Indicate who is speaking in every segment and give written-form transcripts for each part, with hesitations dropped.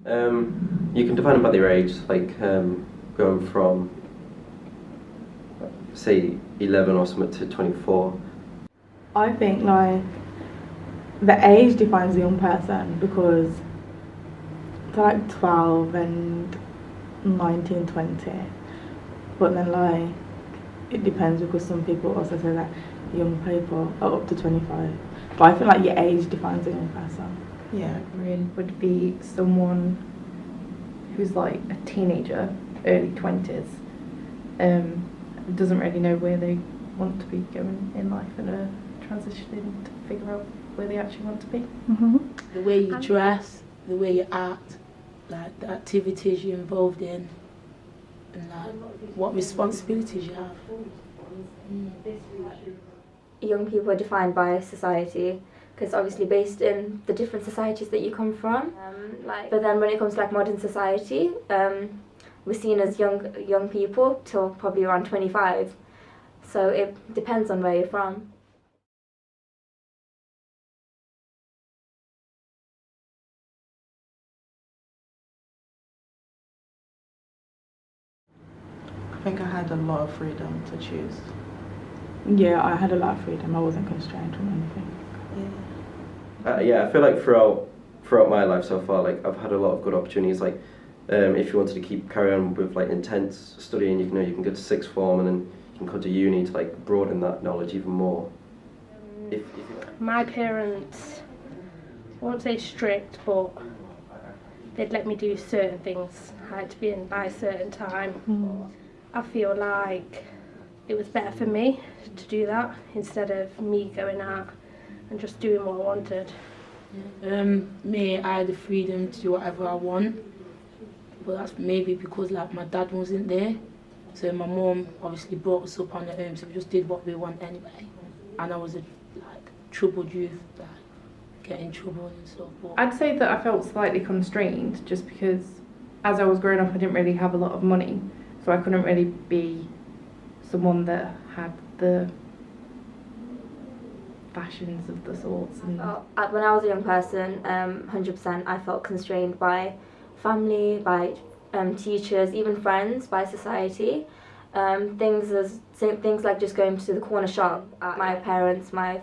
Speaker 1: You can define them by their age, like going from, say, 11 or something to 24.
Speaker 2: I think like the age defines a young person because they're like 12 and 19, 20. But then like it depends because some people also say that young people are up to 25. But I feel like your age defines a young person.
Speaker 3: Yeah, really would be someone who's like a teenager, early 20s, doesn't really know where they want to be going in life and are transitioning to figure out where they actually want to be.
Speaker 2: Mm-hmm.
Speaker 4: The way you dress, the way you act, like the activities you're involved in, and like what responsibilities you have.
Speaker 5: Young people are defined by society because obviously based in the different societies that you come from. But then when it comes to like modern society, we're seen as young people till probably around 25. So it depends on where you're from.
Speaker 6: I think I had a lot of freedom to choose.
Speaker 2: Yeah, I had a lot of freedom. I wasn't constrained from anything.
Speaker 1: Yeah, I feel like throughout my life so far, like I've had a lot of good opportunities. Like, if you wanted to carry on with like intense studying, you can go to sixth form and then you can go to uni to like broaden that knowledge even more.
Speaker 7: My parents, I won't say strict, but they'd let me do certain things. I had to be in by a certain time. I feel like it was better for me to do that instead of me going out and just doing what I wanted.
Speaker 4: Me, I had the freedom to do whatever I want, but that's maybe because like my dad wasn't there, so my mum obviously brought us up on her own, so we just did what we want anyway. And I was a like troubled youth, like getting in trouble and stuff. But
Speaker 3: I'd say that I felt slightly constrained just because as I was growing up I didn't really have a lot of money, so I couldn't really be someone that had the fashions of the sorts. And
Speaker 5: When I was a young person, 100% I felt constrained by family, by teachers, even friends, by society. Things like just going to the corner shop. My parents, my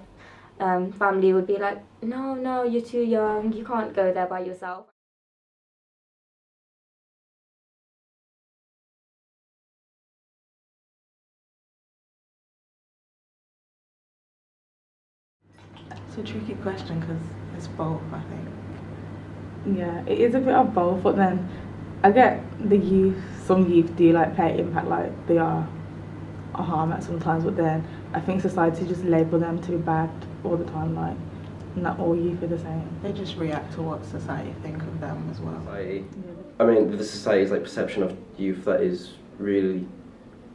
Speaker 5: family would be like, no, you're too young, you can't go there by yourself.
Speaker 6: It's a tricky question because it's both, I think.
Speaker 2: Yeah, it is a bit of both, but then I get some youth do like play impact, like they are a harm at sometimes, but then I think society just label them to be bad all the time, like not all youth are the same.
Speaker 6: They just react to what society think of them as well.
Speaker 1: Society. I mean, the society's like perception of youth that is really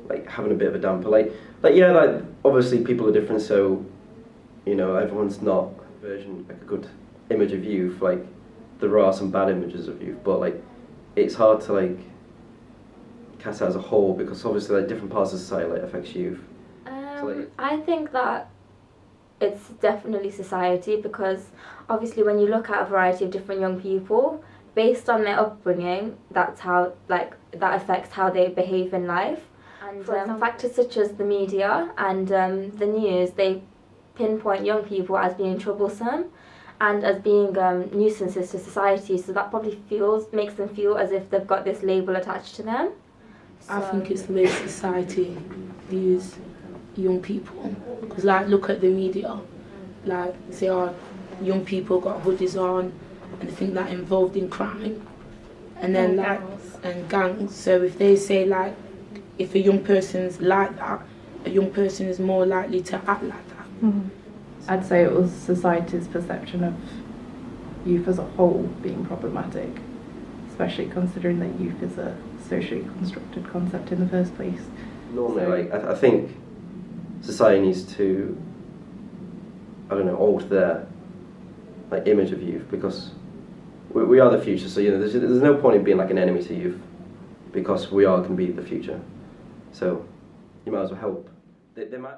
Speaker 1: like having a bit of a damper. Like obviously people are different, so you know everyone's not like a good image of youth. Like there are some bad images of youth, but like it's hard to like cast it as a whole because obviously like different parts of society like affects youth.
Speaker 5: I think that it's definitely society because obviously when you look at a variety of different young people, based on their upbringing, that affects how they behave in life. And factors such as the media and the news, they pinpoint young people as being troublesome and as being nuisances to society, so that probably makes them feel as if they've got this label attached to them.
Speaker 4: I think it's the way society views young people, because like look at the media, like say young people got hoodies on and they think that involved in crime and then gangs. So if they say like if a young person's like that, a young person is more likely to act like that.
Speaker 3: Mm-hmm. I'd say it was society's perception of youth as a whole being problematic, especially considering that youth is a socially constructed concept in the first place.
Speaker 1: Normally, I think society needs to, alter their like image of youth because we are the future. So there's no point in being like an enemy to youth because we are going to be the future. So you might as well help. They might.